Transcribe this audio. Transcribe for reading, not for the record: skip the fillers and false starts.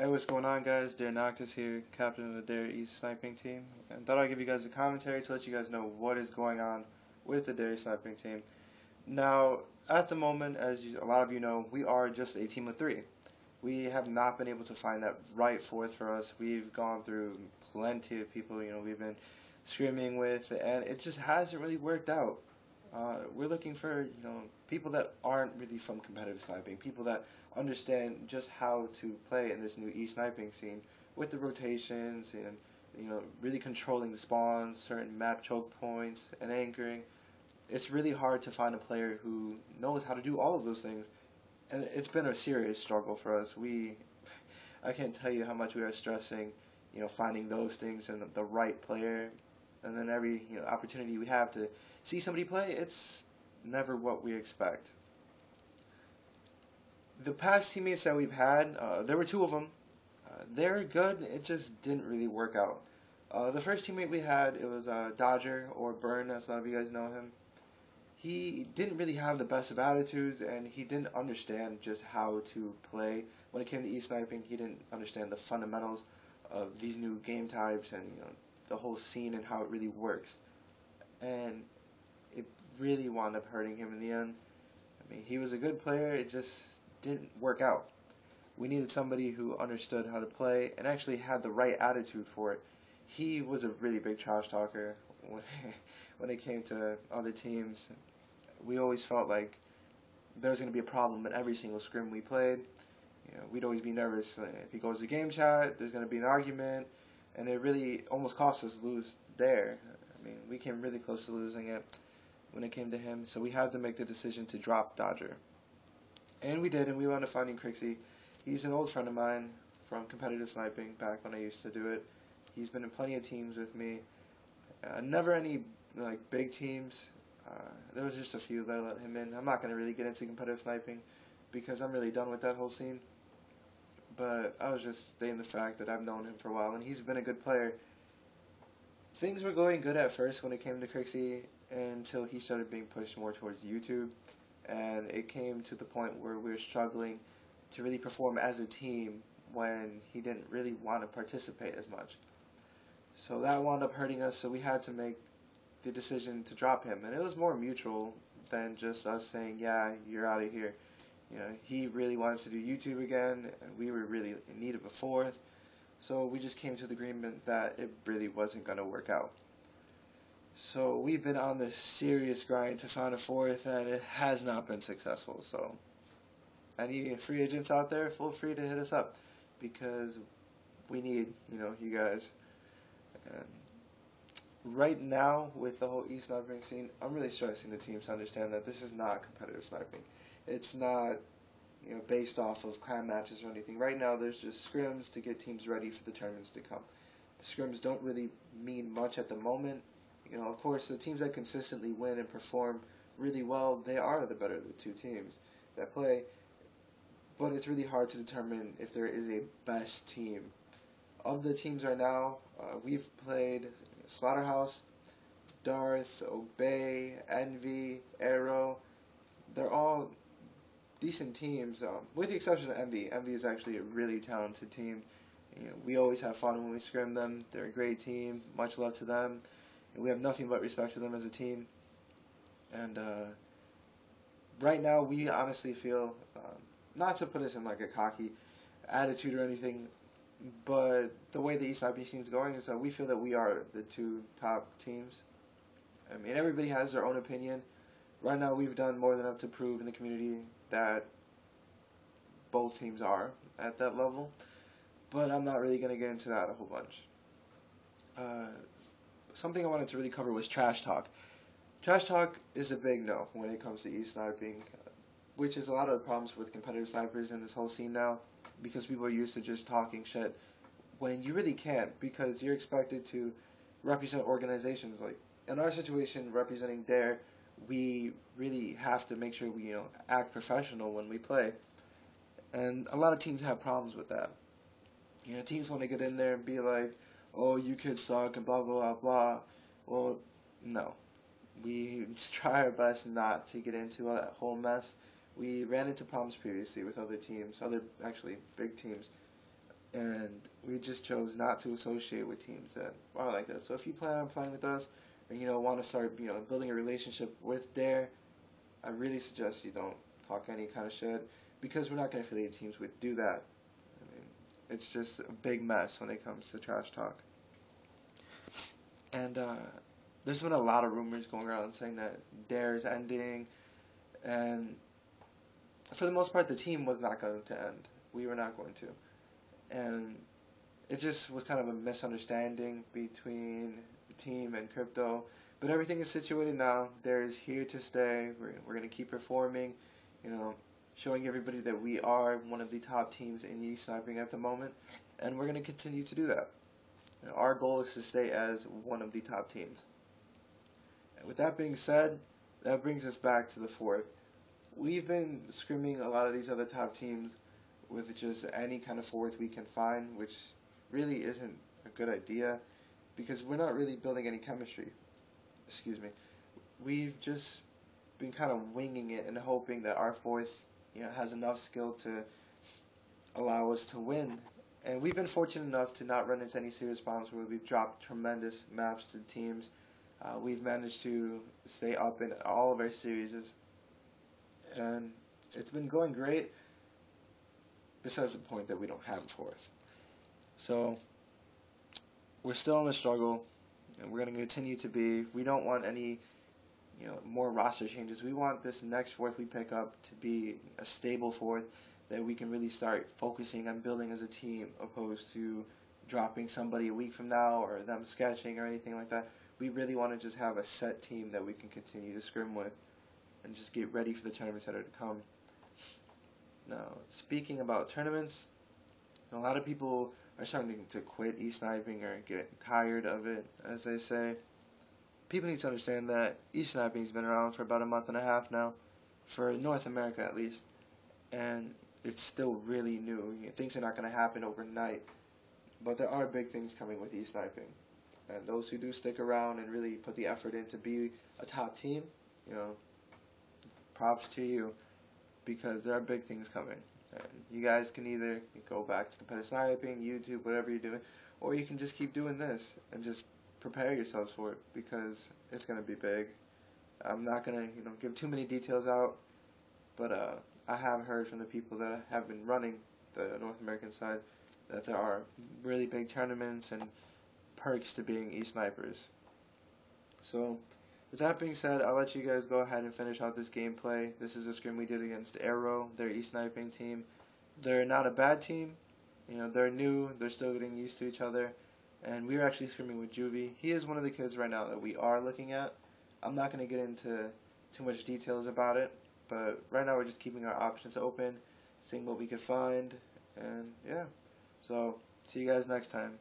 Hey, what's going on, guys? Dare Noctis here, captain of the Dare East sniping team, and thought I'd give you guys a commentary to let you guys know what is going on with the Dare sniping team. Now, at the moment, a lot of you know, we are just a team of three. We have not been able to find that right fourth for us. We've gone through plenty of people, we've been screaming with, and it just hasn't really worked out. We're looking for, people that aren't really from competitive sniping, people that understand just how to play in this new e-sniping scene with the rotations and, really controlling the spawns, certain map choke points, and anchoring. It's really hard to find a player who knows how to do all of those things, and it's been a serious struggle for us. I can't tell you how much we are stressing, finding those things and the right player, and then every opportunity we have to see somebody play, it's never what we expect. The past teammates that we've had, there were two of them. They're good. It just didn't really work out. The first teammate we had, it was Dodger, or Burn, as a lot of you guys know him. He didn't really have the best of attitudes, and he didn't understand just how to play. When it came to e-sniping, he didn't understand the fundamentals of these new game types and the whole scene and how it really works. And it really wound up hurting him in the end. I mean, he was a good player, it just didn't work out. We needed somebody who understood how to play and actually had the right attitude for it. He was a really big trash talker when it came to other teams. We always felt like there was going to be a problem in every single scrim we played. We'd always be nervous. If he goes to game chat, there's going to be an argument, and it really almost cost us to lose there. I mean, we came really close to losing it when it came to him, so we had to make the decision to drop Dodger. And we did, and we wound up finding Crixie. He's an old friend of mine from competitive sniping back when I used to do it. He's been in plenty of teams with me. Never any big teams. There was just a few that I let him in. I'm not going to really get into competitive sniping because I'm really done with that whole scene. But I was just stating the fact that I've known him for a while, and he's been a good player. Things were going good at first when it came to Crixie until he started being pushed more towards YouTube, and it came to the point where we were struggling to really perform as a team when he didn't really want to participate as much. So that wound up hurting us, so we had to make the decision to drop him, and it was more mutual than just us saying, yeah, you're out of here. He really wants to do YouTube again, and we were really in need of a fourth, so we just came to the agreement that it really wasn't going to work out. So we've been on this serious grind to find a fourth, and it has not been successful. So any free agents out there, feel free to hit us up, because we need, you guys. And right now, with the whole e-sniping scene, I'm really stressing the teams to understand that this is not competitive sniping. It's not, based off of clan matches or anything. Right now, there's just scrims to get teams ready for the tournaments to come. Scrims don't really mean much at the moment. Of course, the teams that consistently win and perform really well, they are the better of the two teams that play. But it's really hard to determine if there is a best team. Of the teams right now, we've played Slaughterhouse, Darth, Obey, Envy, Arrow. They're all decent teams, with the exception of Envy. Envy is actually a really talented team. We always have fun when we scrim them. They're a great team. Much love to them. And we have nothing but respect for them as a team. And right now, we honestly feel, not to put us in a cocky attitude or anything, but the way the East Side scene is going is that we feel that we are the two top teams. I mean, everybody has their own opinion. Right now, we've done more than enough to prove in the community that both teams are at that level. But I'm not really going to get into that a whole bunch. Something I wanted to really cover was trash talk. Trash talk is a big no when it comes to e-sniping, which is a lot of the problems with competitive snipers in this whole scene now, because people are used to just talking shit when you really can't, because you're expected to represent organizations. Like in our situation, representing Dare, we really have to make sure we act professional when we play, and a lot of teams have problems with that. Teams want to get in there and be like, oh, you kids suck and blah blah blah blah. Well, no, we try our best not to get into that whole mess. We ran into problems previously with other teams, other actually big teams, and we just chose not to associate with teams that are like this. So if you plan on playing with us, and want to start building a relationship with Dare, I really suggest you don't talk any kind of shit, because we're not going to affiliate teams with do that. I mean, it's just a big mess when it comes to trash talk. And there's been a lot of rumors going around saying that Dare is ending, and for the most part, the team was not going to end. We were not going to. And it just was kind of a misunderstanding between the team and Crypto. But everything is situated now. Dare's here to stay. We're going to keep performing, showing everybody that we are one of the top teams in e-sniping at the moment. And we're going to continue to do that. Our goal is to stay as one of the top teams. And with that being said, that brings us back to the fourth. We've been scrimming a lot of these other top teams with just any kind of fourth we can find, which really isn't a good idea, because we're not really building any chemistry. Excuse me. We've just been kind of winging it and hoping that our fourth, has enough skill to allow us to win. And we've been fortunate enough to not run into any serious problems where we've dropped tremendous maps to teams. We've managed to stay up in all of our series, and it's been going great, besides the point that we don't have a fourth. So we're still in the struggle, and we're going to continue to be. We don't want any more roster changes. We want this next fourth we pick up to be a stable fourth that we can really start focusing on building as a team, opposed to dropping somebody a week from now or them sketching or anything like that. We really want to just have a set team that we can continue to scrim with and just get ready for the tournaments that are to come. Now, speaking about tournaments, a lot of people are starting to quit e-sniping or get tired of it, as they say. People need to understand that e-sniping has been around for about a month and a half now, for North America at least, and it's still really new. Things are not going to happen overnight, but there are big things coming with e-sniping. And those who do stick around and really put the effort in to be a top team, props to you, because there are big things coming. And you guys can either go back to competitive sniping, YouTube, whatever you're doing, or you can just keep doing this and just prepare yourselves for it, because it's going to be big. I'm not going to give too many details out, but I have heard from the people that have been running the North American side that there are really big tournaments and perks to being e-snipers. So, with that being said, I'll let you guys go ahead and finish out this gameplay. This is a scrim we did against Arrow, their e-sniping team. They're not a bad team. They're new. They're still getting used to each other. And we were actually scrimming with Juvie. He is one of the kids right now that we are looking at. I'm not going to get into too much details about it, but right now we're just keeping our options open, seeing what we can find, and yeah. So, see you guys next time.